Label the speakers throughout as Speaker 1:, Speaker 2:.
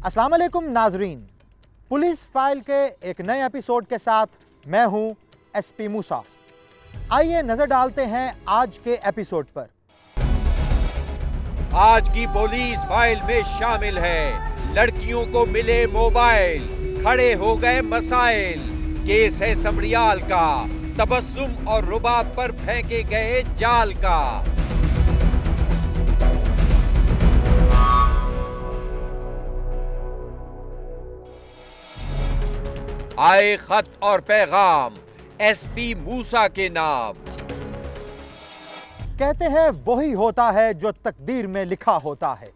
Speaker 1: अस्सलाम वालेकुम नाजरीन, पुलिस फाइल के एक नए एपिसोड के साथ मैं हूं एसपी मूसा। आइए नजर डालते हैं आज के एपिसोड पर।
Speaker 2: आज की पुलिस फाइल में शामिल है लड़कियों को मिले मोबाइल, खड़े हो गए मसाइल। केस है समड़ियाल का, तबस्सुम और रुबाब पर फेंके गए जाल का। आए खत और पैगाम एसपी मूसा के नाम।
Speaker 1: कहते हैं वही होता है जो तकदीर में लिखा होता है।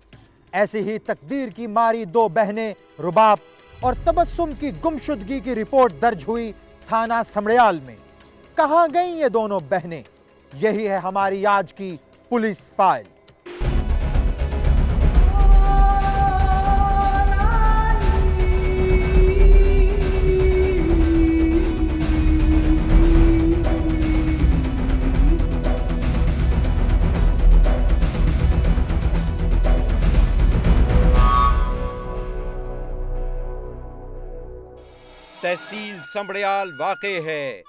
Speaker 1: ऐसी ही तकदीर की मारी दो बहनें रुबाब और तबस्सुम की गुमशुदगी की रिपोर्ट दर्ज हुई थाना समड़ियाल में। कहां गईं ये दोनों बहनें? यही है हमारी आज की पुलिस फाइल।
Speaker 2: तहसील समड़ियाल वाक़े है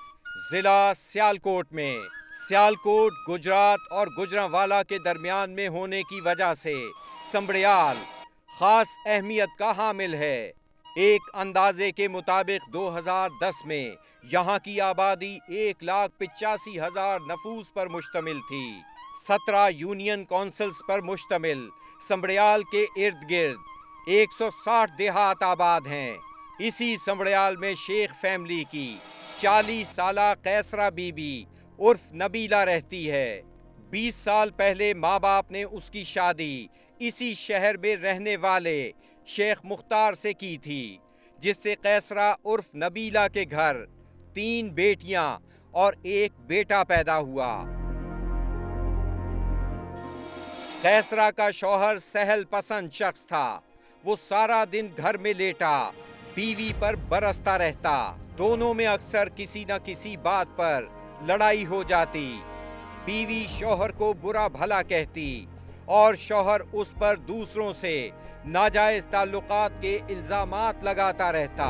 Speaker 2: जिला सियालकोट में। सियालकोट गुजरात और गुजरांवाला के दरमियान में होने की वजह से समड़ियाल खास अहमियत का हामिल है। एक अंदाजे के मुताबिक 2010 में यहाँ की आबादी 1,85,000 नफूस पर मुश्तमिल थी। 17 यूनियन काउंसिल्स पर मुश्तमिल समड़ियाल के इर्द गिर्द 160 देहात आबाद हैं। इसी समड़ियाल में शेख फैमिली की 40 साला कैसरा बीबी उर्फ नबीला रहती है। 20 साल पहले माँ बाप ने उसकी शादी इसी शहर में रहने वाले शेख मुख्तार से की थी, जिससे कैसरा उर्फ नबीला के घर 3 बेटियां और 1 बेटा पैदा हुआ। कैसरा का शौहर सहल पसंद शख्स था। वो सारा दिन घर में लेटा बीवी पर बरसता रहता। दोनों में अक्सर किसी न किसी बात पर लड़ाई हो जाती। बीवी शौहर को बुरा भला कहती और शौहर उस पर दूसरों से नाजायज ताल्लुकात के इल्जामात लगाता रहता।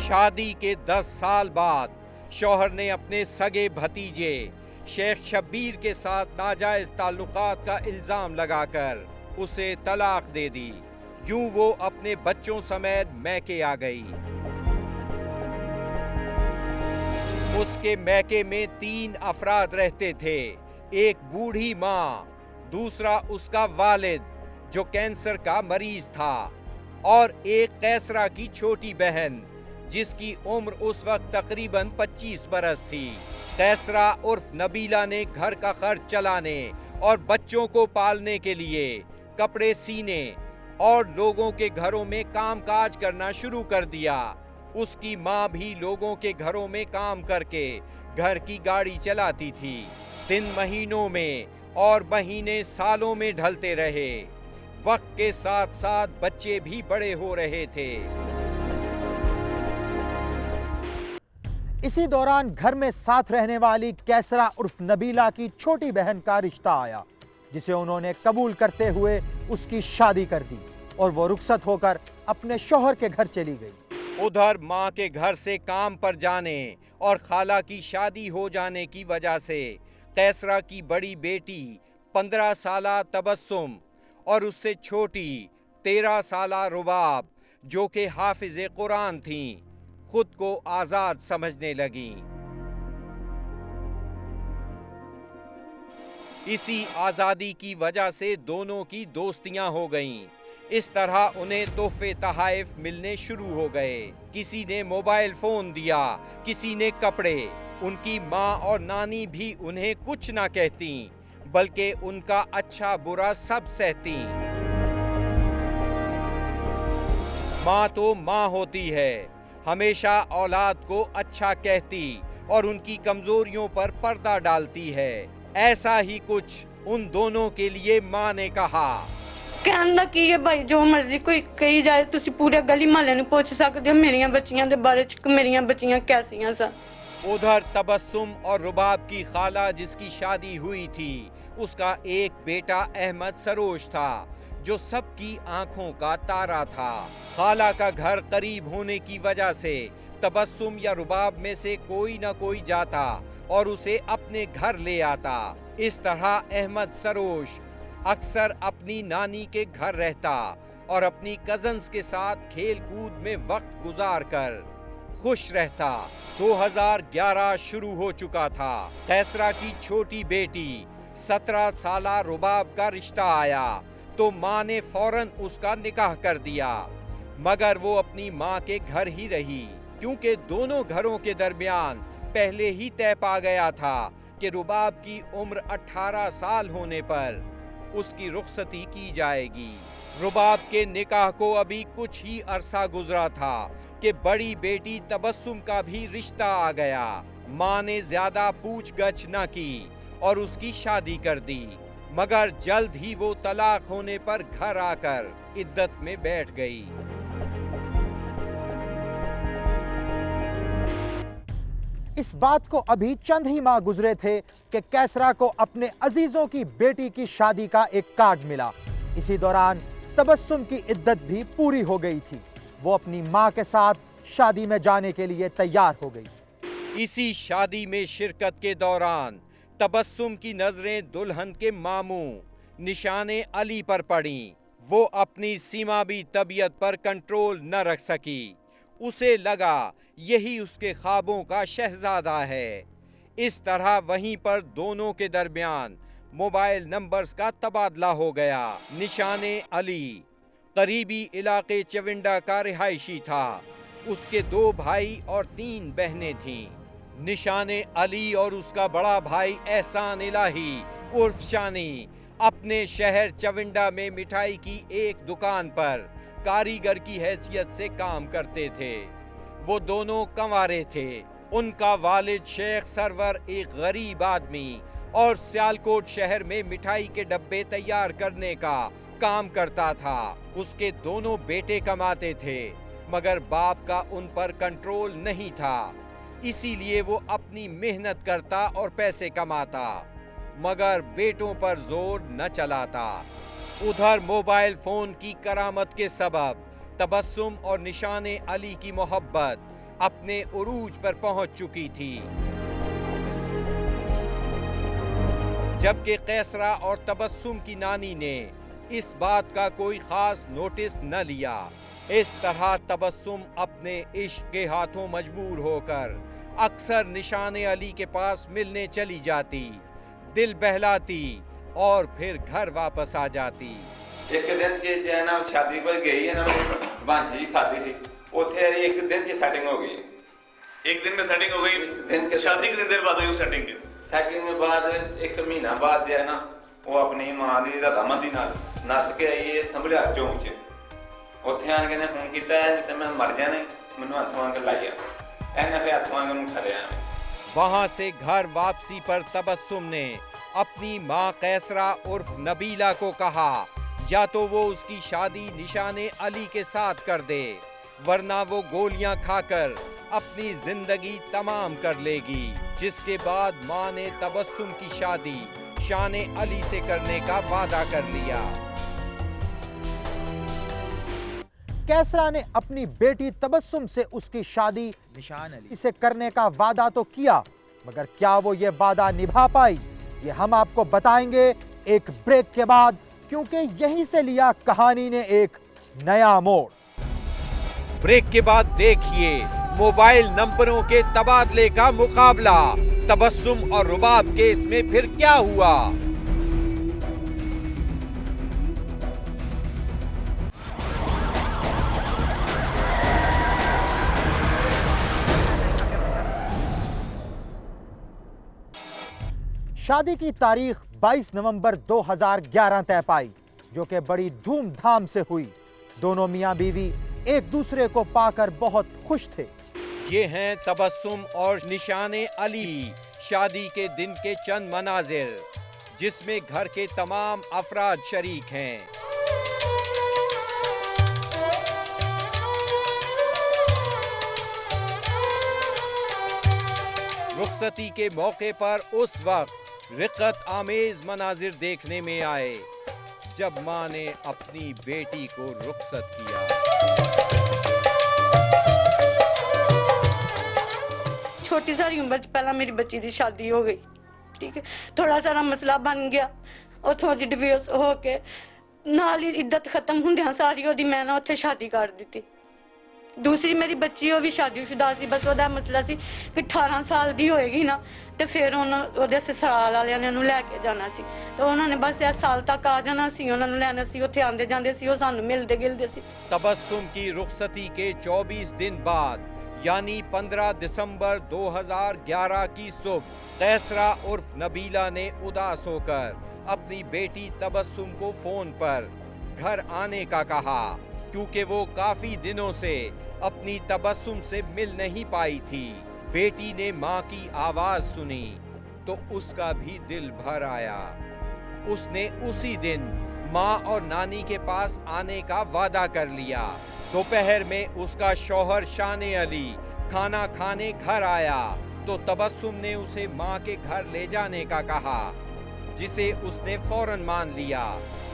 Speaker 2: शादी के 10 साल बाद शौहर ने अपने सगे भतीजे शेख शब्बीर के साथ नाजायज ताल्लुकात का इल्जाम लगाकर उसे तलाक दे दी। यूं वो अपने बच्चों समेत मैके आ गई। उसके मैके में 3 अफराद रहते थे। एक बूढ़ी माँ, दूसरा उसका वालिद जो कैंसर का मरीज था, और एक कैसरा की छोटी बहन जिसकी उम्र उस वक्त तकरीबन 25 बरस थी। कैसरा उर्फ नबीला ने घर का खर्च चलाने और बच्चों को पालने के लिए कपड़े सीने और लोगों के घरों में कामकाज करना शुरू कर दिया। उसकी माँ भी लोगों के घरों में काम करके घर की गाड़ी चलाती थी। दिन महीनों में और महीने सालों में ढलते रहे। वक्त के साथ साथ बच्चे भी बड़े हो रहे थे।
Speaker 1: इसी दौरान घर में साथ रहने वाली कैसरा उर्फ नबीला की छोटी बहन का रिश्ता आया, जिसे उन्होंने कबूल करते हुए उसकी शादी कर दी और वो रुखसत होकर अपने शौहर के घर चली गई।
Speaker 2: उधर माँ के घर से काम पर जाने और खाला की शादी हो जाने की वजह से कैसरा की बड़ी बेटी 15 साला तबस्सुम और उससे छोटी 13 साला रुबाब, जो कि हाफिज़े कुरान थीं, खुद को आजाद समझने लगीं। इसी आजादी की वजह से दोनों की दोस्तियां हो गईं। इस तरह उन्हें तोहफे तहाइफ मिलने शुरू हो गए। किसी ने मोबाइल फोन दिया, किसी ने कपड़े। उनकी माँ और नानी भी उन्हें कुछ ना कहती, बल्कि उनका अच्छा बुरा सब सहती। माँ तो माँ होती है, हमेशा औलाद को अच्छा कहती और उनकी कमजोरियों पर पर्दा डालती है। ऐसा ही कुछ उन दोनों के लिए माँ ने कहा।
Speaker 3: कहना की है भाई, जो मर्जी कोई कही जाए, तुसी पूरे गली महल्ले नूं पुछ सकदे हो मेरियां बच्चियां दे बारे च, मेरियां बच्चियां कैसियां सन।
Speaker 2: उधर तबस्सुम और रुबाब की खाला जिसकी शादी हुई थी, उसका एक बेटा अहमद सरोज था जो सबकी आंखों का तारा था। खाला का घर करीब होने की वजह से तबस्सुम या रुबाब में से कोई न कोई जाता और उसे अपने घर ले आता। इस तरह अहमद सरोज अक्सर अपनी नानी के घर रहता और अपनी कजन्स के साथ खेल कूद में वक्त गुजार कर खुश रहता। 2011 शुरू हो चुका था। कैसरा की छोटी बेटी 17 साला रुबाब का रिश्ता आया तो माँ ने फौरन उसका निकाह कर दिया, मगर वो अपनी माँ के घर ही रही क्योंकि दोनों घरों के दरमियान पहले ही तय पा गया था कि रुबाब की उम्र 18 साल होने पर उसकी रुखसती की जाएगी। रुबाब के निकाह को अभी कुछ ही अरसा गुजरा था कि बड़ी बेटी तबस्सुम का भी रिश्ता आ गया। माँ ने ज्यादा पूछगछ न की और उसकी शादी कर दी, मगर जल्द ही वो तलाक होने पर घर आकर इद्दत में बैठ गई।
Speaker 1: इस बात को अभी चंद ही माह गुजरे थे कि कैसरा को अपने अजीजों की बेटी की शादी का एक कार्ड मिला। इसी दौरान तबस्सुम की इद्दत भी पूरी हो गई थी। वो अपनी मां के साथ शादी में जाने के लिए तैयार हो गई।
Speaker 2: इसी शादी में शिरकत के दौरान तबस्सुम की नजरें दुल्हन के मामू निशाने अली पर पड़ीं। वो अपनी सीमाबी तबीयत पर कंट्रोल न रख सकी। उसे लगा यही उसके ख्वाबों का शहजादा है। इस तरह वहीं पर दोनों के दरमियान मोबाइल नंबर्स का तबादला हो गया। निशाने अली करीबी इलाके चविंडा का रिहायशी था। उसके 2 भाई और 3 बहनें थीं। निशाने अली और उसका बड़ा भाई एहसान इलाही उर्फ शानी अपने शहर चविंडा में मिठाई की एक दुकान पर कारीगर की हैसियत से काम करते थे। वो दोनों कंवारे थे। उनका वालिद शेख सरवर एक गरीब आदमी और सियालकोट शहर में मिठाई के डब्बे तैयार करने का काम करता था। उसके दोनों बेटे कमाते थे, मगर बाप का उन पर कंट्रोल नहीं था। इसीलिए वो अपनी मेहनत करता और पैसे कमाता, मगर बेटों पर जोर न चलाता। उधर मोबाइल फोन की करामत के सबब तबस्सुम और निशाने अली की मोहब्बत अपने उरूज पर पहुंच चुकी थी, जबकि कैसरा और तबस्सुम की नानी ने इस बात का कोई खास नोटिस न लिया। इस तरह तबस्सुम अपने इश्क के हाथों मजबूर होकर अक्सर निशाने अली के पास मिलने चली जाती, दिल बहलाती और फिर घर वापस आ जाती।
Speaker 4: एक दिन की जैना शादी पर गई है ना, भांजी शादी थी, उथे एक दिन की सेटिंग हो गई।
Speaker 5: एक दिन में सेटिंग हो गई?
Speaker 4: दिन के
Speaker 5: शादी कितनी देर बाद हुई उस सेटिंग की?
Speaker 4: सेटिंग के बाद 1 महीना बाद जो है ना, वो अपनी मां दी रजामंदी नाल नस के आई है संभलिया चौक च। उथे आन के ने फोन किया है ते मैं मर जाना, मैनू हथ मांग के लाइया एने फिर हथ मांग के खड़े आ।
Speaker 2: वहां से घर वापसी पर तबस्सुम ने अपनी मां कैसरा उर्फ नबीला को कहा या तो वो उसकी शादी निशाने अली के साथ कर दे, वरना वो गोलियां खाकर अपनी जिंदगी तमाम कर लेगी। जिसके बाद मां ने तबस्सुम की शादी शाने अली से करने का वादा कर लिया।
Speaker 1: कैसरा ने अपनी बेटी तबस्सुम से उसकी शादी निशान अली से करने का वादा तो किया, मगर क्या वो ये वादा निभा पाई, ये हम आपको बताएंगे एक ब्रेक के बाद, क्योंकि यहीं से लिया कहानी ने एक नया मोड़।
Speaker 2: ब्रेक के बाद देखिए मोबाइल नंबरों के तबादले का मुकाबला। तबस्सुम और रुबाब केस में फिर क्या हुआ?
Speaker 1: शादी की तारीख 22 नवंबर 2011 तय पाई, जो कि बड़ी धूमधाम से हुई। दोनों मियां बीवी एक दूसरे को पाकर बहुत खुश थे।
Speaker 2: ये हैं तबस्सुम और निशाने अली शादी के दिन के चंद मनाजिर, जिसमें घर के तमाम अफराद शरीक हैं। रुखसती के मौके पर उस वक्त रिक्कत आमेज मनाजिर देखने में आए जब मां ने अपनी बेटी को रुखसत किया।
Speaker 3: छोटी सारी उम्र च पहला मेरी बच्ची की शादी हो गई, ठीक है, थोड़ा सारा मसला बन गया, उतों दी डिवोर्स हो के नाल ही इद्दत खत्म होंदियां सारी ओदी मैं ना उत्थे शादी कर दी। दूसरी मेरी बच्ची वो भी शादीशुदा सी, बस ओदा मसला सी कि 18 साल दी होएगी ना तो फिर ਉਹਦੇ ਸਸਰਾਲ ਵਾਲਿਆਂ ਨੇ ਉਹਨੂੰ ਲੈ ਕੇ ਜਾਣਾ ਸੀ ਤੇ ਉਹਨਾਂ ਨੇ ਬਸ 1 ਸਾਲ ਤੱਕ ਆ ਜਾਣਾ ਸੀ, ਉਹਨਾਂ ਨੂੰ ਲੈਣਾ ਸੀ, ਉੱਥੇ ਆਂਦੇ ਜਾਂਦੇ ਸੀ, ਉਹ ਸਾਨੂੰ ਮਿਲਦੇ ਗਿਲਦੇ ਸੀ।
Speaker 2: तबस्सुम की रुखसती के 24 दिन बाद यानी 15 दिसंबर 2011 की सुबह कैसरा उर्फ नबीला ने उदास होकर अपनी बेटी तबस्सुम को फोन पर घर आने का कहा, क्योंकि वो काफी दिनों से अपनी तबस्सुम से मिल नहीं पाई थी। बेटी ने माँ की आवाज सुनी तो उसका भी दिल भर आया। उसने उसी दिन माँ और नानी के पास आने का वादा कर लिया। दोपहर में उसका शौहर शाने अली खाना खाने घर आया तो तबस्सुम ने उसे माँ के घर ले जाने का कहा, जिसे उसने फौरन मान लिया।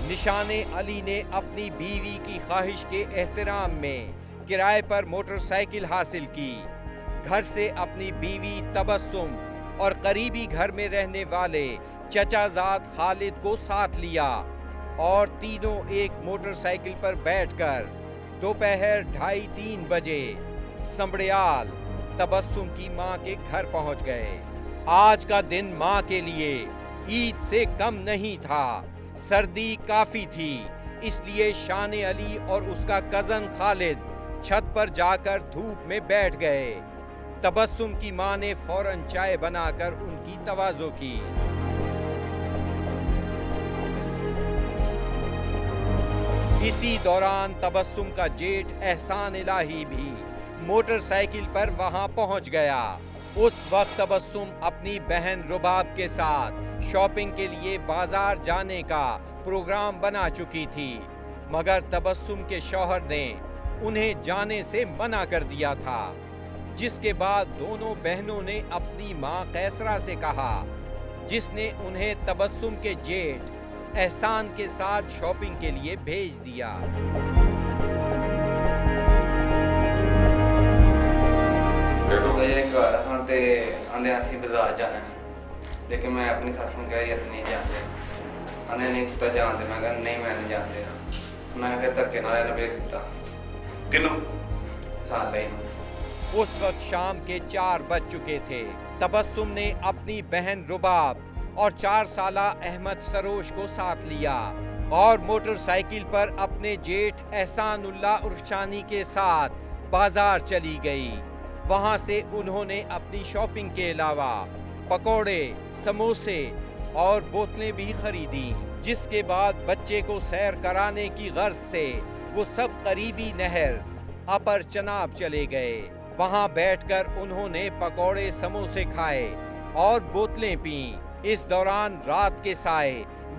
Speaker 2: निशाने अली ने अपनी बीवी की ख्वाहिश के एहतराम में किराए पर मोटरसाइकिल हासिल की। घर से अपनी बीवी तबस्सुम और करीबी घर में रहने वाले चचाजाद खालिद को साथ लिया और तीनों एक मोटरसाइकिल पर बैठकर दोपहर 2:30-3 बजे समड़ियाल तबस्सुम की मां के घर पहुंच गए। आज का दिन मां के लिए ईद से कम नहीं था। सर्दी काफी थी, इसलिए शाने अली और उसका कजन खालिद छत पर जाकर धूप में बैठ गए। तबस्सुम की मां ने फौरन चाय बनाकर उनकी तवाज़ो की। इसी दौरान तबस्सुम का जेठ एहसान इलाही भी मोटरसाइकिल पर वहां पहुंच गया। उस वक्त तबस्सुम अपनी बहन रुबाब के साथ शॉपिंग के लिए बाजार जाने का प्रोग्राम बना चुकी थी, मगर तबस्सुम के शौहर ने उन्हें जाने से मना कर दिया था, जिसके बाद दोनों बहनों ने अपनी मां कैसरा से कहा, जिसने उन्हें तबस्सुम के जेठ एहसान के साथ शॉपिंग के लिए भेज दिया।
Speaker 6: लेकिन मैं अपनी सस को कह रही नहीं जानते, नहीं कुत्ता जानते, मैं कहा नहीं मैं नहीं जानते, मैं फिर धक्के नाल भेज दिता।
Speaker 5: किन्नू
Speaker 6: साल नहीं।
Speaker 2: उस वक्त शाम के 4 बज चुके थे। तबस्सुम ने अपनी बहन रुबाब और 4 साला अहमद सरोश को साथ लिया और मोटरसाइकिल पर अपने जेठ एहसानुल्लाह उर्फशानी के साथ बाजार चली गई। वहां से उन्होंने अपनी शॉपिंग के अलावा पकौड़े, समोसे और बोतलें भी खरीदी, जिसके बाद बच्चे को सैर कराने की गर्ज से वो सब करीबी नहर अपर चनाब चले गए। वहां बैठकर उन्होंने पकौड़े समोसे खाए और बोतलें पीं। इस दौरान रात के साए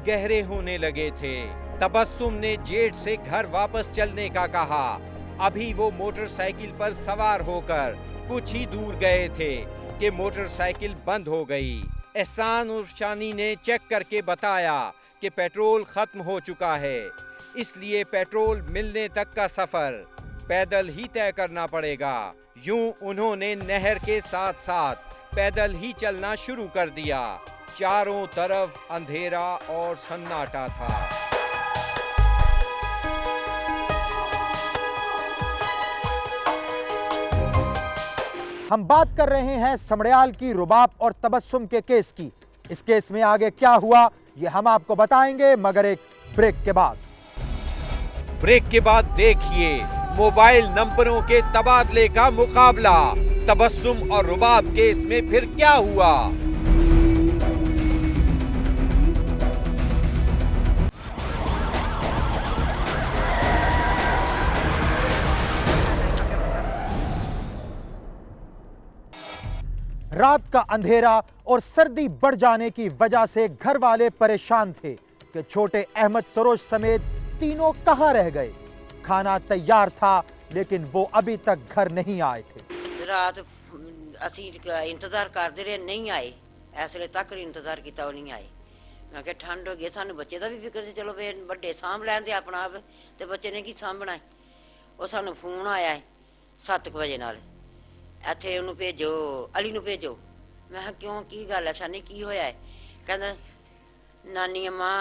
Speaker 2: गहरे होने लगे थे। तबस्सुम ने जेठ से घर वापस चलने का कहा। अभी वो मोटरसाइकिल पर सवार होकर कुछ ही दूर गए थे कि मोटरसाइकिल बंद हो गई। एहसान उर्फशानी ने चेक करके बताया कि पेट्रोल खत्म हो चुका है, इसलिए पेट्रोल मिलने तक का सफर पैदल ही तय करना पड़ेगा। यूं उन्होंने नहर के साथ साथ पैदल ही चलना शुरू कर दिया। चारों तरफ अंधेरा और सन्नाटा था।
Speaker 1: हम बात कर रहे हैं समड़ियाल की रुबाब और तबस्सुम के केस की। इस केस में आगे क्या हुआ ये हम आपको बताएंगे, मगर एक ब्रेक के बाद।
Speaker 2: ब्रेक के बाद देखिए मोबाइल नंबरों के तबादले का मुकाबला। तबस्सुम और रुबाब केस में फिर क्या हुआ?
Speaker 1: रात का अंधेरा और सर्दी बढ़ जाने की वजह से घर वाले परेशान थे कि छोटे अहमद सरोश समेत तीनों कहां रह गए। खाना तैयार था लेकिन वो अभी तक घर नहीं आए थे।
Speaker 7: रात ਅਸੀਂ ਇੰਤਜ਼ਾਰ ਕਰਦੇ ਰਹੇ, ਨਹੀਂ ਆਏ। ਇਸ ਵੇਲੇ ਤੱਕ ਇੰਤਜ਼ਾਰ ਕੀਤਾ, ਉਹ ਨਹੀਂ ਆਏ। ਮੈਂ ਕਿਹਾ ਠੰਡ ਹੋ ਗਈ, ਸਾਨੂੰ ਬੱਚੇ ਦਾ ਵੀ ਫਿਕਰ ਸੀ, ਚਲੋ ਵੇ ਵੱਡੇ ਸਾਂਭ ਲੈਣ ਦੇ ਆਪਣਾ ਆਪ, ਤੇ ਬੱਚੇ ਨੇ ਕੀ ਸਾਂਭਣਾ ਹੈ। ਉਹ ਸਾਨੂੰ ਫੋਨ ਆਇਆ ਹੈ 7 ਵਜੇ ਨਾਲ, ਇੱਥੇ ਉਹਨੂੰ ਭੇਜੋ, ਅਲੀ ਨੂੰ ਭੇਜੋ। ਮੈਂ ਕਿਹਾ ਕਿਉਂ, ਕੀ ਗੱਲ ਹੈ ਸ਼ਾਨੀ, ਕੀ ਹੋਇਆ ਹੈ? ਕਹਿੰਦਾ ਨਾਨੀ ਅੰਮਾ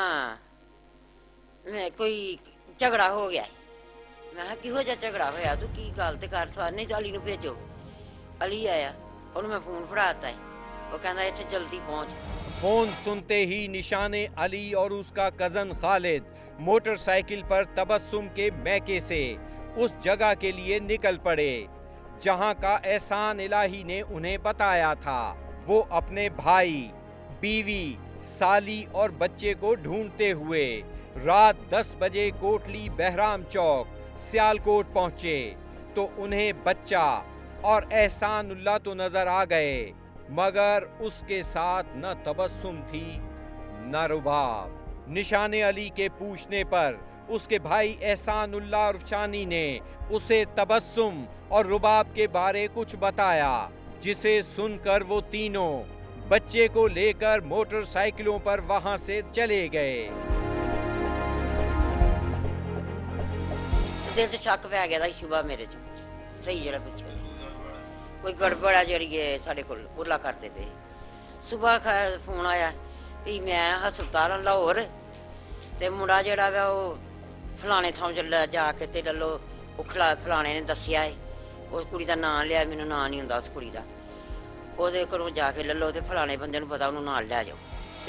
Speaker 7: ਮੈਂ ਕੋਈ ਝਗੜਾ ਹੋ ਗਿਆ। ਮੈਂ ਕਿਹਾ ਕਿਹੋ ਜਿਹਾ ਝਗੜਾ ਹੋਇਆ, ਤੂੰ ਕੀ ਗੱਲ ਤੇ ਕਰ ਸਵਾਰ, ਨਹੀਂ ਤਾਂ ਅਲੀ ਨੂੰ ਭੇਜੋ। ਅਲੀ ਆਇਆ, ਉਹਨੂੰ ਮੈਂ ਫੋਨ ਫੜਾਤਾ है, वो कहना इतने जल्दी पहुंच।
Speaker 2: फोन सुनते ही निशाने अली और उसका कजन खालिद मोटरसाइकिल पर तबस्सुम के मैके से उस जगह के लिए निकल पड़े जहां का एहसान इलाही ने उन्हें बताया था। वो अपने भाई, बीवी, साली और बच्चे को ढूंढते हुए रात 10 बजे कोटली बहराम चौक सियालकोट पहुंचे तो उन्हें बच्चा और एहसानुल्लाह तो नजर आ गए, मगर उसके साथ न तबस्सुम थी न रुबाब। निशाने अली के पूछने पर उसके भाई एहसानुल्लाह और शानी ने उसे तबस्सुम और रुबाब के बारे कुछ बताया, जिसे सुनकर वो तीनों बच्चे को लेकर मोटरसाइकिलों पर वहां से चले गए।
Speaker 7: दिल च शक पै गया था शुभा मेरे च, सही जरा पूछो कोई गड़बड़ है जी साढ़े को उरला करते पे। सुबह फोन आया भी मैं हस्पताल लाहौर ते मुंडा जेड़ा वा फलाने थां जाके ते लो फलाने ने दसिया है, उस कुड़ी दा नाम लिया, मैनूं नाम नहीं हुंदा उस कुड़ी दा, ओहदे घरों जाके ले लो ते फलाने बंदे नूं पता, उहनूं नाल लै जाओ।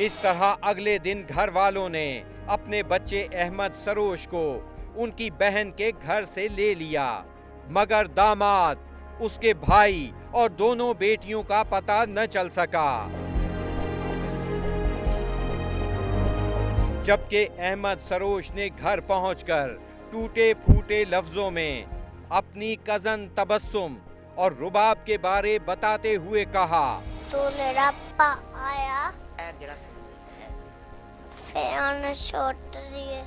Speaker 2: इस तरह अगले दिन घर वालों ने अपने बच्चे अहमद सरोश को उनकी बहन के घर से ले लिया, मगर दामाद, उसके भाई और दोनों बेटियों का पता न चल सका। जबकि अहमद सरोश ने घर पहुंचकर टूटे फूटे लफ्जों में अपनी कजन तबस्सुम और रुबाब के बारे बताते हुए कहा,
Speaker 8: तो लड़ापा आया फिर उन्हें छोड़ दिए,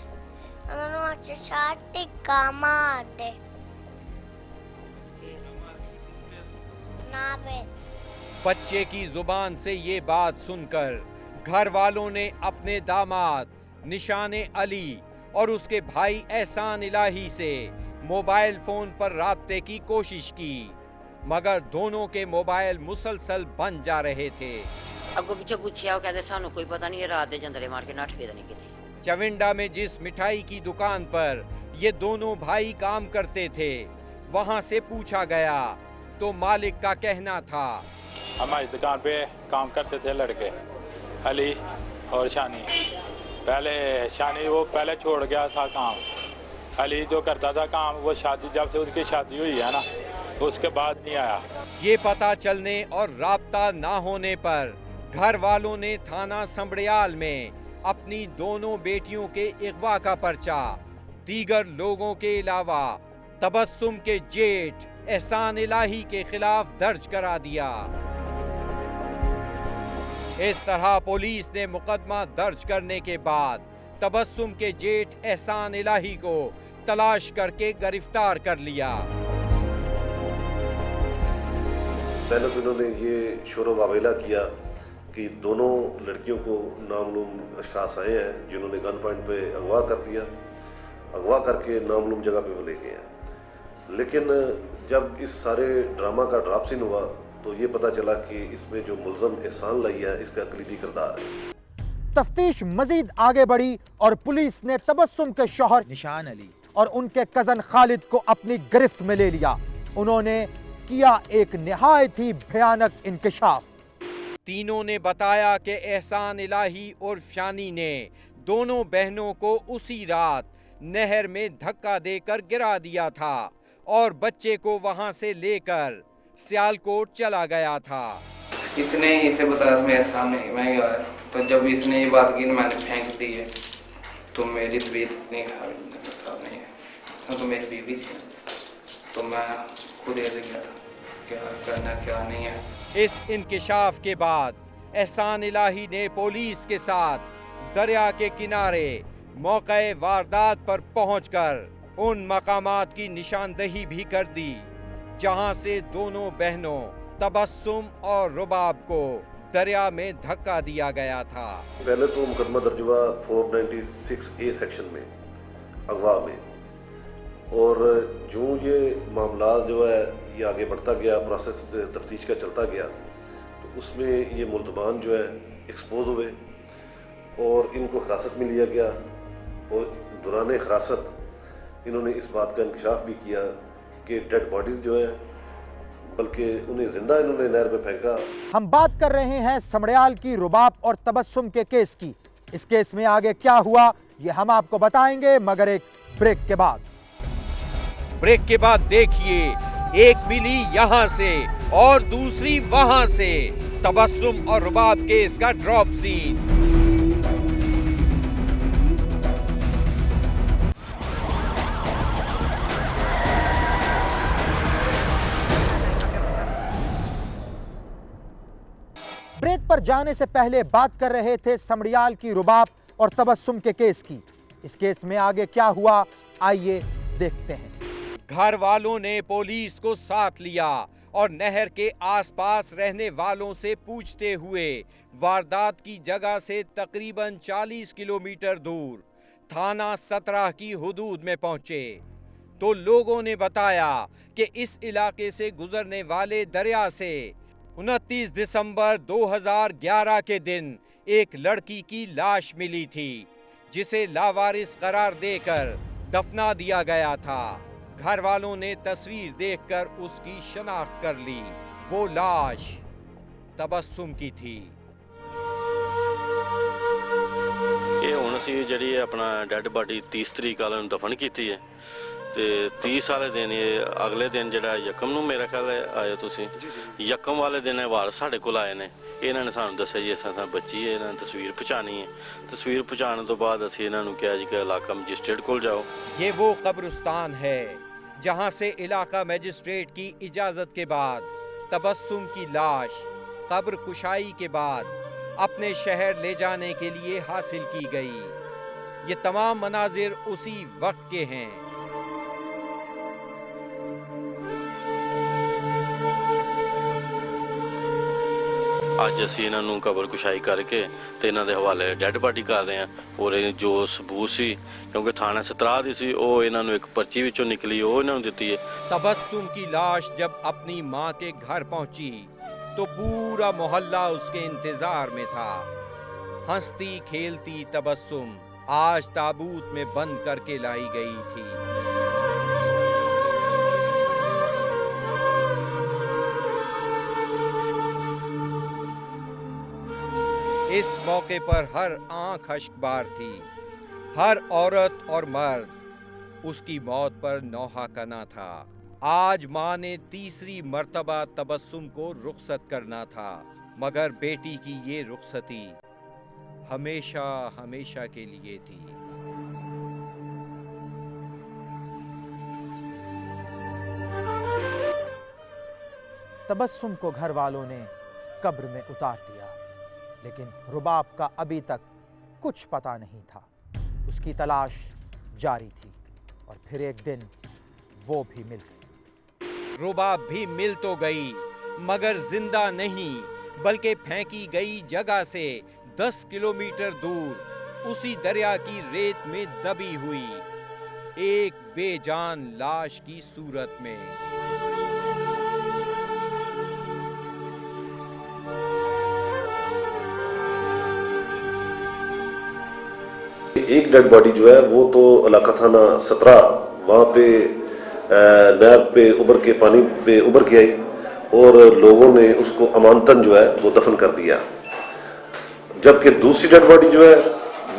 Speaker 8: उन्होंने शादी कामा आते ना बेच।
Speaker 2: बच्चे की जुबान से ये बात सुनकर घर वालों ने अपने दामाद निशाने अली और उसके भाई एहसान इलाही से मोबाइल फोन पर राब्ते की कोशिश की, मगर दोनों के मोबाइल मुसलसल बंद जा रहे थे।
Speaker 7: अगो पीछे पूछया, कहते सानू कोई पता नहीं है, रात दे जंदरे मार के नठ गए नहीं किते।
Speaker 2: चविंडा में जिस मिठाई की दुकान पर ये दोनों भाई काम करते थे, वहां से पूछा गया तो मालिक का कहना था,
Speaker 9: हमारी दुकान पे काम करते थे लड़के अली और शानी। पहले शानी वो पहले छोड़ गया था काम, अली जो करता था काम वो शादी, जब से उसकी शादी हुई है ना उसके बाद नहीं आया।
Speaker 2: ये पता चलने और राब्ता ना होने पर घर वालों ने थाना संबड़ियाल में अपनी दोनों बेटियों के अगवा का पर्चा दीगर लोगों के अलावा तबस्सुम के जेठ एहसान इलाही के खिलाफ दर्ज करा दिया। इस तरह पुलिस ने मुकदमा दर्ज करने के बाद तबस्सुम के जेठ एहसान इलाही को तलाश करके गिरफ्तार कर लिया।
Speaker 10: पहले तो इन्होंने ये शोर वावेला किया कि दोनों लड़कियों को नामालूम अशखास आए हैं जिन्होंने गन पॉइंट पे अगवा कर दिया, अगवा करके नामालूम जगह पे वो ले गए हैं। लेकिन जब इस सारे ड्रामा का ड्रॉप सीन हुआ तो ये पता चला कि इसमें जो मुलजम एहसान लाई है इसका कलीदी किरदार है।
Speaker 1: तफ्तीश मजीद आगे बढ़ी और पुलिस ने तबस्सुम के शौहर निशान अली और उनके कजन खालिद को अपनी गिरफ्त में ले लिया। उन्होंने किया एक निहायत ही भयानक इंकिशाफ।
Speaker 2: तीनों ने बताया कि एहसान इलाही और शानी ने दोनों बहनों को उसी रात नहर में धक्का देकर गिरा दिया था और बच्चे को वहां से लेकर सियालकोट चला गया था।
Speaker 6: इसने इसे बताया मेरे सामने, मैं गया तो जब इसने ये बात की मैंने फेंक दी है तो मेरी तबीयत इतनी खराब नहीं है, तो मेरी बीवी थी तो मैं खुद ये गया था क्या करना क्या नहीं है।
Speaker 2: इस इंकिशाफ के बाद एहसान इलाही ने पुलिस के साथ दरिया के किनारे मौके वारदात पर पहुंचकर उन मकामात की निशानदही भी कर दी जहां से दोनों बहनों तबस्सुम और रुबाब को दरिया में धक्का दिया गया था।
Speaker 10: पहले तो मुकदमा दर्ज हुआ 496A सेक्शन में, अगवा में, और जो ये मामला जो है ये आगे बढ़ता गया, प्रोसेस तफ्तीश का चलता गया, तो उसमें ये मुल्ज़मान जो है एक्सपोज हुए और इनको हिरासत में लिया गया, और दौरान हिरासत इन्होंने इस बात का इंकशाफ भी किया कि डेड बॉडीज़ जो है, बल्कि उन्हें जिंदा इन्होंने नहर में फेंका।
Speaker 1: हम बात कर रहे हैं समड़ियाल की रुबाब और तबस्सुम के केस की। इस केस में आगे क्या हुआ ये हम आपको बताएंगे, मगर एक ब्रेक के बाद।
Speaker 2: ब्रेक के बाद देखिए, एक मिली यहां से और दूसरी वहां से, तबस्सुम और रुबाब केस का ड्रॉप सीन।
Speaker 1: ब्रेक पर जाने से पहले बात कर रहे थे समड़ियाल की रुबाब और तबस्सुम के केस की। इस केस में आगे क्या हुआ, आइए देखते हैं।
Speaker 2: घर वालों ने पुलिस को साथ लिया और नहर के आसपास रहने वालों से पूछते हुए वारदात की जगह से तकरीबन 40 किलोमीटर दूर थाना 17 की हुदूद में पहुंचे तो लोगों ने बताया कि इस इलाके से गुजरने वाले दरिया से 29 दिसंबर 2011 के दिन एक लड़की की लाश मिली थी, जिसे लावारिस करार देकर दफना दिया गया था। घर वालों ने तस्वीर देखकर उसकी शनाख्त कर ली। वो लाश तबस्सुम की थी।
Speaker 11: ये हुण असीं जिहड़ी अपना डैड बाडी 30 तरीक वाले नूं दफन कीती है ते 30 वाले दिन ये अगले दिन जिहड़ा यकम नूं मेरा ख्याल आए तुसीं यकम वाले दिन वारस साडे कोल आए ने। इन्हां ने सानूं दस्सिया जी असां बच्ची है, इन्हां ने तस्वीर पहचानी है। तस्वीर पहचानने तो बाद असीं इन्हां नूं कहा जी कि इलाका मजिस्ट्रेट कोल जाओ।
Speaker 2: ये वो कब्रिस्तान है जहां से इलाका मजिस्ट्रेट की इजाजत के बाद तबस्सुम की लाश कब्र कुशाई के बाद अपने शहर ले जाने के लिए हासिल की गई। ये तमाम मनाजिर उसी वक्त के हैं।
Speaker 11: ਅੱਜ ਅਸੀਂ ਇਹਨਾਂ ਨੂੰ ਕਬਰ ਕੁਸ਼ਾਈ ਕਰਕੇ ਤੇ ਇਹਨਾਂ ਦੇ ਹਵਾਲੇ ਡੈੱਡ ਬਾਡੀ ਕਰ ਰਹੇ ਹਾਂ। ਔਰ ਜੋ ਸਬੂਤ ਸੀ ਕਿਉਂਕਿ ਥਾਣਾ 17 ਦੀ ਸੀ, ਉਹ ਇਹਨਾਂ ਨੂੰ ਇੱਕ ਪਰਚੀ ਵਿੱਚੋਂ ਨਿਕਲੀ, ਉਹ ਇਹਨਾਂ ਨੂੰ ਦਿੱਤੀ ਹੈ।
Speaker 2: तबस्सुम की लाश जब अपनी मां के घर पहुंची तो पूरा मोहल्ला उसके इंतजार में था। हंसती खेलती तबस्सुम आज ताबूत में बंद करके लाई गई थी। इस मौके पर हर आंख अश्कबार थी। हर औरत और मर्द उसकी मौत पर नौहा कना था। आज मां ने तीसरी मर्तबा तबस्सुम को रुखसत करना था, मगर बेटी की ये रुखसती हमेशा हमेशा के लिए थी।
Speaker 1: तबस्सुम को घर वालों ने कब्र में उतार दिया, लेकिन रुबाब का अभी तक कुछ पता नहीं था। उसकी तलाश जारी थी और फिर एक दिन वो भी मिल गई।
Speaker 2: रुबाब भी मिल तो गई, मगर जिंदा नहीं, बल्कि फेंकी गई जगह से 10 किलोमीटर दूर उसी दरिया की रेत में दबी हुई, एक बेजान लाश की सूरत में।
Speaker 10: एक डेड बॉडी जो है वो तो इलाका थाना 17 वहाँ पे नहर पे उबर के पानी पे उबर के आई और लोगों ने उसको अमानतन जो है वो दफन कर दिया। जबकि दूसरी डेड बॉडी जो है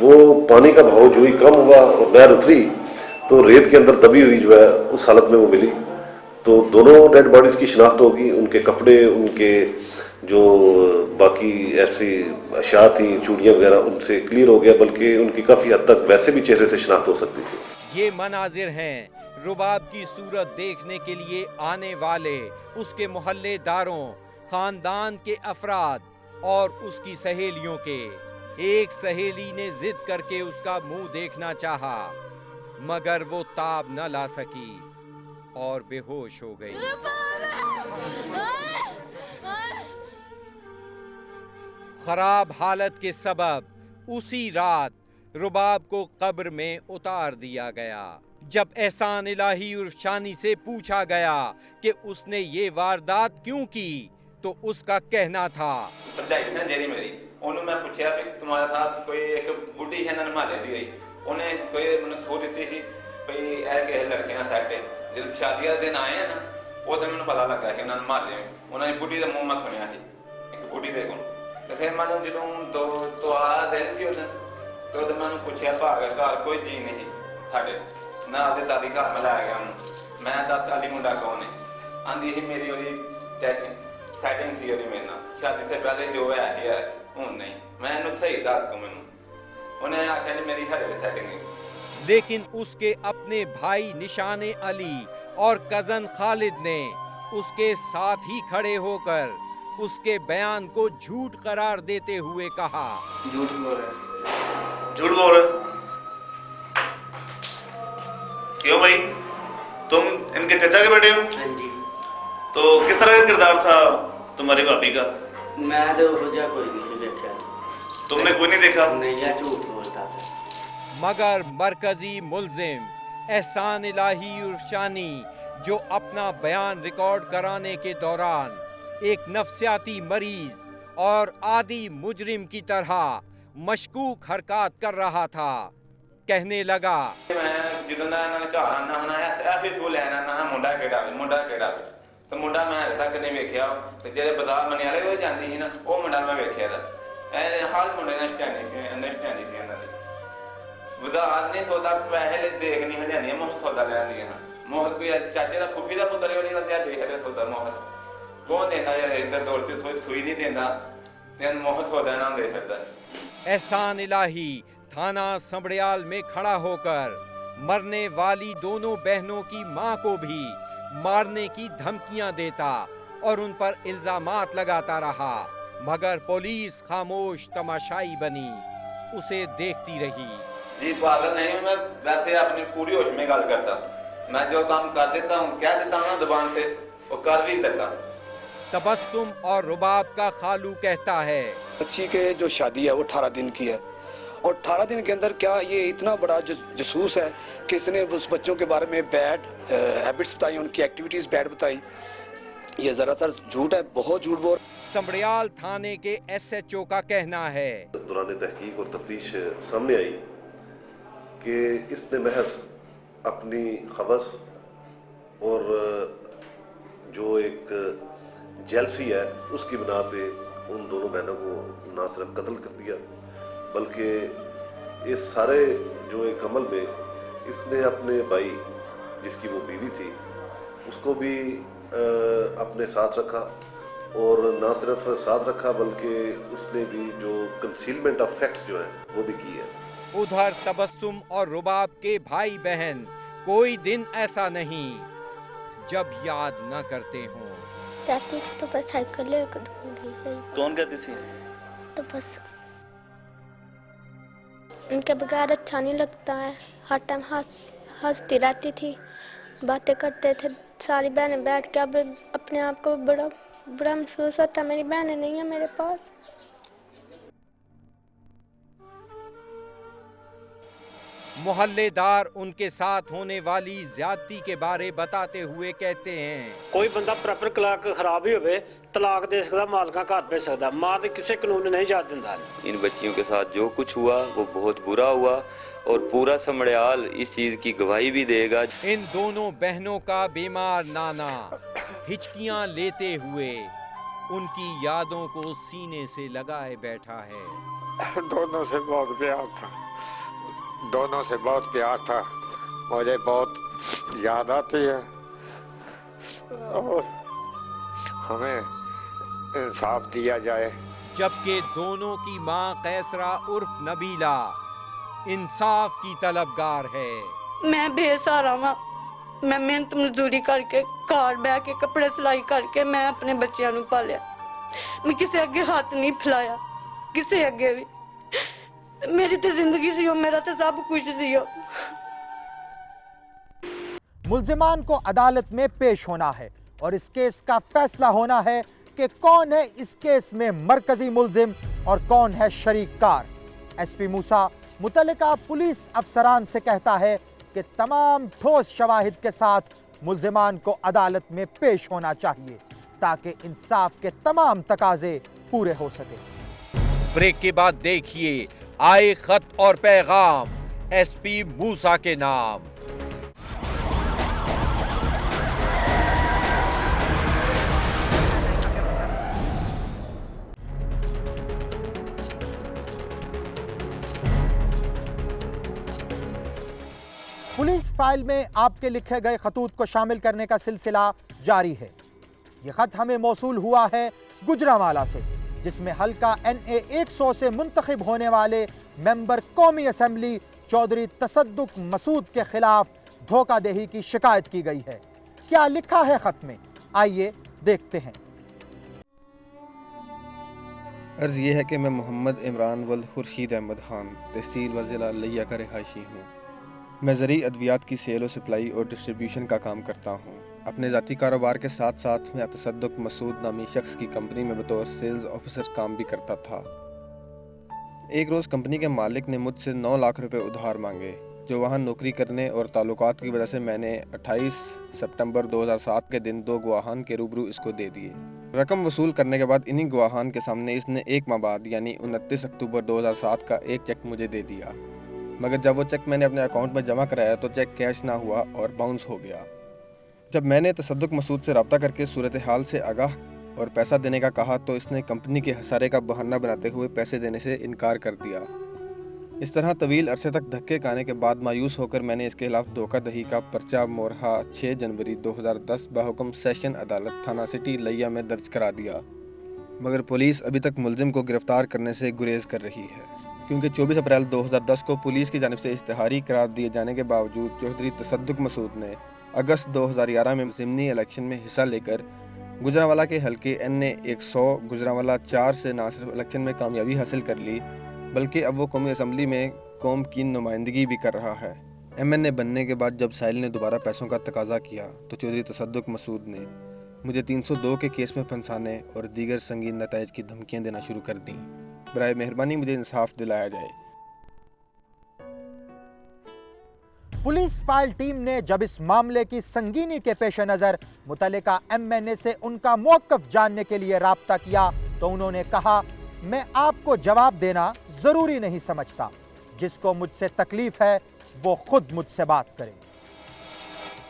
Speaker 10: वो पानी का बहाव जो ही कम हुआ और नहर उतरी तो रेत के अंदर दबी हुई जो है उस हालत में वो मिली। तो दोनों डेड बॉडीज की शिनाख्त होगी, उनके कपड़े, उनके जो बाकी ऐसी अशिया थी, चूड़ियाँ वगैरह, उनसे क्लियर हो गया, बल्कि उनकी काफ़ी हद तक वैसे भी चेहरे से शिनाख्त हो सकती थी।
Speaker 2: ये मनाजिर हैं रुबाब की सूरत देखने के लिए आने वाले उसके मोहल्लेदारों, खानदान के अफराद और उसकी सहेलियों के। एक सहेली ने जिद करके उसका मुंह देखना चाहा, मगर वो ताब न ला सकी और बेहोश हो गई। खराब हालत के सबब उसी रात रुबाब को कब्र में उतार दिया गया। जब एहसान इलाही उर्फ शानी से पूछा गया कि उसने ये वारदात क्यों की, तो उसका कहना था,
Speaker 4: भरजाई ना जेरी मेरी, ਉਹਨੂੰ ਮੈਂ ਪੁੱਛਿਆ ਕਿ ਤੁਹਾਡੇ ਸਾਥ ਕੋਈ ਇੱਕ ਬੁੱਢੀ ਹੈ ਨਾ ਮਹੱਲੇ ਦੀ ਹੋਈ, ਉਹਨੇ ਕੋਈ ਮੈਨੂੰ ਸੋਚ ਦਿੱਤੀ ਸੀ ਭਈ ਇਹ ਕਿਸੇ ਲੜਕੀਆਂ ਸੈੱਟ ਹੈ। ਜਦ ਸ਼ਾਦੀ ਵਾਲੇ ਦਿਨ ਆਏ ਨਾ, ਉਦੋਂ ਮੈਨੂੰ ਪਤਾ ਲੱਗਾ ਕਿ ਉਹਨਾਂ ਨੇ ਮਹੱਲੇ ਉਹਨਾਂ ਦੀ ਬੁੱਢੀ ਦਾ ਮੂੰਹ ਮੈਂ ਸੁਣਿਆ ਸੀ ਇੱਕ ਬੁੱਢੀ ਦੇ ਕੋਲ। ਤੇ ਫਿਰ ਮੈਨੂੰ ਜਦੋਂ ਤੋਂ ਆ ਦਿਨ ਸੀ ਉਦੋਂ, ਤੇ ਉਦੋਂ ਮੈਨੂੰ ਪੁੱਛਿਆ ਭਾਗ ਘਰ ਕੋਈ ਜੀ ਨਹੀਂ ਸਾਡੇ ਨਾ, ਆਪਦੇ ਦਾਦੀ ਘਰ ਮੈਂ ਲੈ ਗਿਆ ਉਹਨੂੰ। ਮੈਂ ਦੱਸ ਅਲੀ ਮੁੰਡਾ ਕੌਣ ਹੈ? ਆਂਦੀ ਸੀ ਮੇਰੀ ਉਹਦੀ ਸੈਟਿੰਗ ਸੀ ਉਹਦੀ ਮੇਰੇ ਨਾਲ, ਸ਼ਾਦੀ ਸੇ ਪਹਿਲੇ ਜੋ ਹੈ ਹੀ ਹੈ, ਹੁਣ ਨਹੀਂ। ਮੈਂ ਇਹਨੂੰ ਸਹੀ ਦੱਸ ਦੂੰ, ਮੈਨੂੰ ਉਹਨੇ ਆਖਿਆ ਜੀ ਮੇਰੀ ਹਰੇ सेटिंग है।
Speaker 2: लेकिन उसके अपने भाई निशाने अली और कजन खालिद ने उसके साथ ही खड़े होकर उसके बयान को झूठ करार देते हुए कहा,
Speaker 6: झूठ बोल रहे,
Speaker 5: झूठ बोल रहे। क्यों भाई, तुम इनके चचा के बेटे हो?
Speaker 12: हाँ जी।
Speaker 5: तो किस तरह का किरदार था तुम्हारी भाभी का?
Speaker 12: मैं तो हो जा कोई नहीं देखा।
Speaker 5: तुमने कोई नहीं देखा?
Speaker 12: नहीं, या झूठ बोलता था।
Speaker 2: मगर मरकजी मुल्जिम एहसान इलाही उर्फ शानी, जो अपना बयान रिकॉर्ड कराने के दौरान एक नफ्सियाती मरीज और आदी मुजरिम की तरह मशकूक हरकत कर रहा था, कहने लगा,
Speaker 4: मैं ਜਦੋਂ ਨਾ ਇਹਨਾਂ ਨੇ ਘਰ ਆਣਾ ਹਨਾ ਇਹ ਵੀ ਸੋ ਲੈਣਾ ਨਾ ਮੁੰਡਾ ਕਿਹੜਾ ਤੇ ਮੁੰਡਾ ਮੈਂ ਹਜੇ ਤੱਕ ਨਹੀਂ ਵੇਖਿਆ। ਤੇ ਜਿਹੜੇ ਬਾਜ਼ਾਰ ਮਨੇ ਵਾਲੇ ਉਹ ਜਾਂਦੀ ਸੀ ਨਾ, ਉਹ ਮੁੰਡਾ ਮੈਂ ਵੇਖਿਆ ਦਾ। ਇਹ ਹਾਲ ਮੁੰਡੇ ਨਾਲ ਸਟੈਂਡਿੰਗ ਸੀ ਇਹਨਾਂ ਦੀ। ਬਾਜ਼ਾਰ ਨਹੀਂ ਸੌਦਾ ਪੈਸੇ ਦੇਖ ਨਹੀਂ ਹਜਾਨੀਆਂ ਮੁਹਤ ਸੌਦਾ ਲੈਂਦੀਆਂ ਹਨ। ਮੁਹਤ ਕੋਈ ਚਾਚੇ ਦਾ ਫੁੱਫੀ ਦਾ ਪੁੱਤਰ ਉਹਦੀ ਬੰਦਿਆ ਦੇਖ ਰਿਹਾ ਸੌਦਾ ਮੁਹਤ ਕੌਣ ਦਿੰਦਾ ਯਾਰ? ਇੱਧਰ ਦੌੜ ਤੇ ਸੂਈ ਨਹੀਂ ਦਿੰਦਾ ਤੇ ਮੁਹਤ ਸੌਦਾ ਨਾ ਦੇ ਫਿਰਦਾ।
Speaker 2: एहसान इलाही थाना समड़ियाल में खड़ा होकर मरने वाली दोनों बहनों की मां को भी मारने की धमकियां देता और उन पर इल्जामात लगाता रहा, मगर पुलिस खामोश तमाशाई बनी, उसे देखती रही।
Speaker 4: जी पागल नहीं हूँ मैं, वैसे अपनी पूरी होश में गल करता। मैं जो काम कर देता हूँ, कह देता हूँ ना जुबान से, वो कर भी देता।
Speaker 2: तबस्सुम और रुबाब का खालू कहता है,
Speaker 13: बच्ची के जो शादी है वो 18 दिन की है, और 18 दिन के अंदर क्या ये इतना बड़ा जसूस है कि इसने उस बच्चों के बारे में बैड हैबिट्स बताई, उनकी एक्टिविटीज़ बैड बताई। ये ज़रातर झूठ है, बहुत झूठ बोल।
Speaker 2: समड़ियाल थाने के SHO का कहना है,
Speaker 10: दौरान तहकीक और तफ्तीश सामने आई कि इसने महज अपनी खबस और जो एक जेलसी है उसकी बिना पे उन दोनों बहनों को ना सिर्फ कत्ल कर दिया, बल्कि इस सारे जो एक अमल में इसने अपने भाई जिसकी वो बीवी थी उसको भी अपने साथ रखा, और ना सिर्फ साथ रखा बल्कि उसने भी जो कंसीलमेंट ऑफ फैक्ट्स जो है वो भी की है।
Speaker 2: उधर तबस्सुम और रुबाब के भाई बहन कोई दिन ऐसा नहीं जब याद न करते हों।
Speaker 8: कहती थी तो बस साइकिल लेकर दूंगी।
Speaker 5: कौन कहती थी?
Speaker 8: तो बस उनके बगैर अच्छा नहीं लगता है। हर टाइम हंसती रहती थी, बातें करते थे सारी बहनें बैठ के। अब अपने आप को बड़ा बुरा महसूस होता, मेरी बहनें नहीं है मेरे पास।
Speaker 2: मोहल्लेदार उनके साथ होने वाली ज्यादती के बारे बताते हुए कहते हैं,
Speaker 12: कोई बंदा प्रॉपर तलाक खराब ही होवे, तलाक दे सकदा, मालका घर भेज सकदा, मां ते किसी कानून नहीं जा दिंदा।
Speaker 14: इन बच्चियों के साथ जो कुछ हुआ वो बहुत बुरा हुआ, और पूरा समड़ियाल इस चीज की गवाही भी देगा।
Speaker 2: इन दोनों बहनों का बीमार नाना हिचकियां लेते हुए उनकी यादों को सीने से लगाए बैठा है।
Speaker 9: दोनों से बहुत प्यार था, दोनों से बहुत प्यार था, मुझे बहुत याद आती है, और हमें इंसाफ दिया जाए।
Speaker 2: जबकि दोनों की मां कैसरा उर्फ नबीला इंसाफ की तलबगार है।
Speaker 3: मैं बेसहारा वा, मैं मेहनत मजदूरी करके घर बह के कपड़े सिलाई करके मैं अपने बच्चों को पालिया। मैं किसी अगे हाथ नहीं फैलाया, किसी अगे भी। मेरी तो जिंदगी सी हो, मेरा तो सब कुछ सी हो।
Speaker 1: मुल्जिमान को अदालत में पेश होना है और इस केस का फैसला होना है कि कौन है इस केस में मरकजी मुलजिम और कौन है शरीक कार। एसपी मूसा मुतल्लिका पुलिस अफसरान से कहता है कि तमाम ठोस शवाहिद के साथ मुलजिमान को अदालत में पेश होना चाहिए ताकि इंसाफ के तमाम तकाजे पूरे हो सके।
Speaker 2: ब्रेक के बाद देखिए आए खत और पैगाम एसपी मूसा के नाम।
Speaker 1: पुलिस फाइल में आपके लिखे गए खतूत को शामिल करने का सिलसिला जारी है। यह खत हमें मौसूल हुआ है गुजरांवाला से, जिसमें हल्का NA 100 से मुंतखब होने वाले मेंबर कौमी असेंबली चौधरी तसद्दुक मसूद के खिलाफ धोखाधड़ी की शिकायत की गई है। क्या लिखा है खत में, आइए देखते हैं।
Speaker 15: अर्ज़ ये है कि मैं मोहम्मद इमरान वल खुर्शीद अहमद ख़ान तहसील व ज़िला लिया का रिहायशी हूँ। मैं ज़रूरी अद्वियात की सेल और सप्लाई और डिस्ट्रीब्यूशन का काम करता हूँ। अपने ज़ाती कारोबार के साथ साथ मैं तसद्दुक मसूद नामी शख्स की कंपनी में बतौर सेल्स ऑफिसर काम भी करता था। एक रोज़ कंपनी के मालिक ने मुझसे 9 लाख रुपए उधार मांगे, जो वहाँ नौकरी करने और ताल्लुकात की वजह से मैंने 28 सितंबर 2007 के दिन 2 गवाहान के रूबरू इसको दे दिए। रकम वसूल करने के बाद इन्हीं गवाहान के सामने इसने 1 माह बाद यानी 29 अक्टूबर 2007 का एक चेक मुझे दे दिया, मगर जब वो चेक मैंने अपने अकाउंट में जमा कराया तो चेक कैश ना हुआ और बाउंस हो गया। जब मैंने तसद्दुक मसूद से रब्ता करके सूरत हाल से आगाह और पैसा देने का कहा तो इसने कंपनी के खसारे का बहाना बनाते हुए पैसे देने से इनकार कर दिया। इस तरह तवील अरसे तक धक्के खाने के बाद मायूस होकर मैंने इसके खिलाफ धोखाधड़ी का पर्चा मोरहा 6 जनवरी 2010 बहुक्म सेशन अदालत थाना सिटी लिया में दर्ज करा दिया, मगर पुलिस अभी तक मुलजिम को गिरफ्तार करने से गुरेज कर रही है, क्योंकि 24 अप्रैल 2010 को पुलिस की जानिब से इश्तिहारी करार दिए जाने के बावजूद चौधरी तसद्दुक मसूद ने अगस्त 2011 में ज़िमनी इलेक्शन में हिस्सा लेकर गुजरांवाला के हल्के NA 100 गुजरांवाला 4 से न सिर्फ इलेक्शन में कामयाबी हासिल कर ली, बल्कि अब वो कौमी असम्बली में कौम की नुमाइंदगी भी कर रहा है। MNA बनने के बाद जब साहिल ने दोबारा पैसों का तकाजा किया तो चौधरी तसद्दुक मसूद ने मुझे 302 के केस में फंसाने और दीगर संगीन नताइज की धमकियाँ देना शुरू कर दी। बराए मेहरबानी मुझे इंसाफ दिलाया जाए।
Speaker 1: पुलिस फाइल टीम ने जब इस मामले की संगीनी के पेश नजर मुतल्लिका MNA से उनका मौक़िफ़ जानने के लिए राब्ता किया तो उन्होंने कहा, मैं आपको जवाब देना जरूरी नहीं समझता, जिसको मुझसे तकलीफ है वो खुद मुझसे बात करे।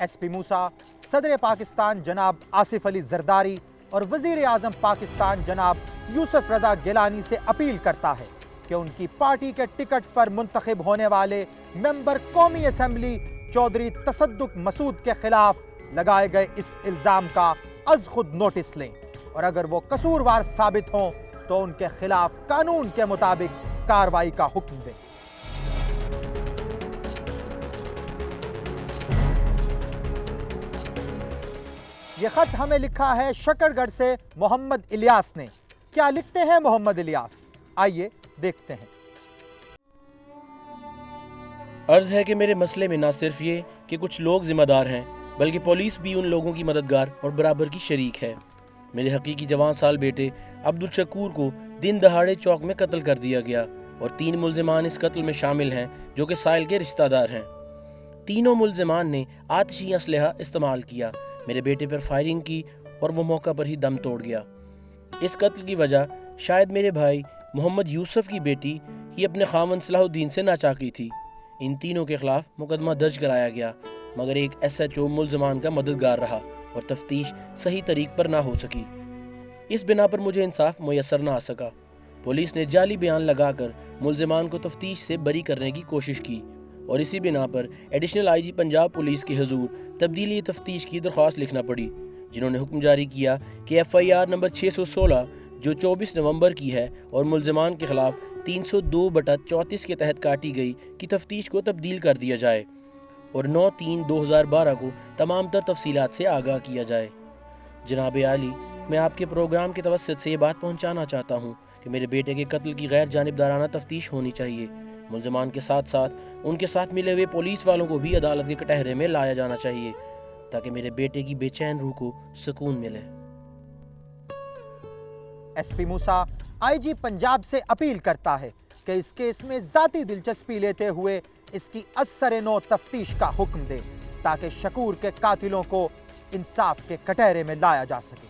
Speaker 1: एसपी मूसा सदर पाकिस्तान जनाब आसिफ अली जरदारी और वजीर आजम पाकिस्तान जनाब यूसुफ रजा गिलानी से अपील करता है कि उनकी पार्टी के टिकट पर मुंतखब होने वाले मेंबर कौमी असेंबली चौधरी तसद्दुक मसूद के खिलाफ लगाए गए इस इल्ज़ाम का अज खुद नोटिस लें और अगर वो कसूरवार साबित हों तो उनके खिलाफ कानून के मुताबिक कार्रवाई का हुक्म दें। यह खत हमें लिखा है शकरगढ़ से मोहम्मद इलियास ने। क्या लिखते हैं मोहम्मद इलियास, आइए देखते हैं।
Speaker 16: अर्ज है कि मेरे मसले में ना सिर्फ ये कि कुछ लोग जिम्मेदार हैं, बल्कि पुलिस भी उन लोगों की मददगार और बराबर की शरीक है। मेरे हकीकी जवान साल बेटे अब्दुल शकूर को दिन दहाड़े चौक में कत्ल कर दिया गया और 3 मुलजिमान इस कत्ल में शामिल हैं जो कि साहिल के रिश्तेदार हैं। तीनों मुलजिमान ने आतिशी असलहा इस्तेमाल किया, मेरे बेटे पर फायरिंग की और वो मौका पर ही दम तोड़ गया। इस कत्ल की वजह शायद मेरे भाई मोहम्मद यूसुफ की बेटी ही अपने खामन सलाहुद्दीन से नाचाकी थी। इन तीनों के खिलाफ मुकदमा दर्ज कराया गया, मगर एक SHO मुलजमान का मददगार रहा और तफ्तीश सही तरीक पर ना हो सकी। इस बिना पर मुझे इंसाफ मुयसर ना आ सका। पुलिस ने जाली बयान लगाकर मुलजमान को तफ्तीश से बरी करने की कोशिश की और इसी बिना पर एडिशनल IG पंजाब पुलिस के हुजूर तब्दीली तफ्तीश की दरख्वास्त लिखना पड़ी, जिन्होंने हुक्म जारी किया कि FIR नंबर 616 जो 24 नवंबर की है और मुलजमान के खिलाफ 302/34 के तहत काटी गई की तफ्तीश को तब्दील कर दिया जाए और 9/3/2012 को तमाम तर तफसीलात से आगाह किया जाए। जनाब आली, मैं आपके प्रोग्राम के तवस्सुत से ये बात पहुंचाना चाहता हूं कि मेरे बेटे के कत्ल की गैर जानिबदाराना तफ्तीश होनी चाहिए। मुलजमान के साथ साथ उनके साथ मिले हुए पुलिस वालों को भी अदालत के कटहरे में लाया जाना चाहिए ताकि मेरे बेटे की बेचैन रूह को सुकून मिले।
Speaker 1: एसपी मूसा आईजी पंजाब से अपील करता है कि इस केस में ज़ाती दिलचस्पी लेते हुए इसकी असर-ए-नौ तफ्तीश का हुक्म दे ताकि शकूर के कातिलों को इंसाफ के कटहरे में लाया जा सके।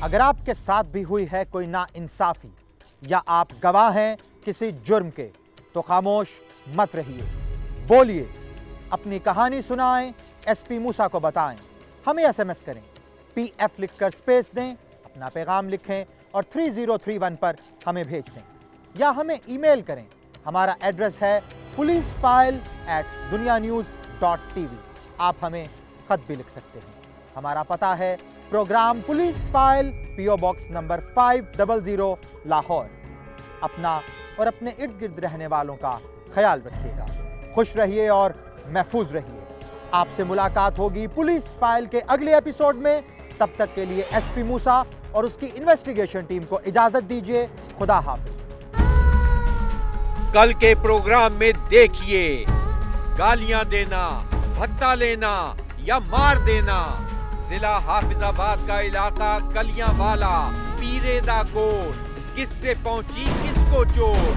Speaker 1: अगर आपके साथ भी हुई है कोई नाइंसाफी या आप गवाह हैं किसी जुर्म के, तो खामोश मत रहिए, बोलिए, अपनी कहानी सुनाएं, एसपी मूसा को बताएं। हमें एसएमएस करें, पीएफ लिखकर स्पेस दें, अपना पैगाम लिखें और 3031 पर हमें भेज दें, या हमें ईमेल करें। हमारा एड्रेस है policeFile@dunianews.tv। आप हमें खत भी लिख सकते हैं। हमारा पता है program police file, PO box number 500 Lahore. अपना और अपने इर्द गिर्द रहने वालों का ख्याल रखिएगा। खुश रहिए और महफूज रहिए। आपसे मुलाकात होगी पुलिस फाइल के अगले एपिसोड में। तब तक के लिए एसपी मूसा और उसकी इन्वेस्टिगेशन टीम को इजाजत दीजिए। खुदा हाफिज।
Speaker 2: कल के प्रोग्राम में देखिए, गालियां देना, भत्ता लेना या मार देना। जिला हाफिजाबाद का इलाका कलियां वाला, पीरे दा कोट, किससे पहुंची किसको चोट।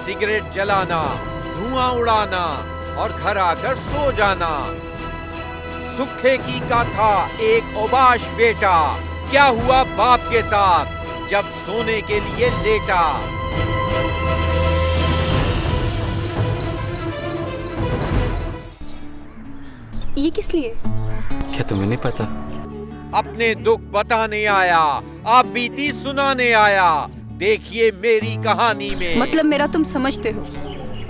Speaker 2: सिगरेट जलाना, धुआं उड़ाना और घर आकर सो जाना। सुखे की का था एक ओबाश बेटा, क्या हुआ बाप के साथ जब सोने के लिए लेटा।
Speaker 17: ये किस लिए?
Speaker 18: क्या तुम्हें नहीं पता?
Speaker 2: अपने दुख बताने आया, आप बीती सुनाने आया। देखिए मेरी कहानी में।
Speaker 17: मतलब मेरा तुम समझते हो?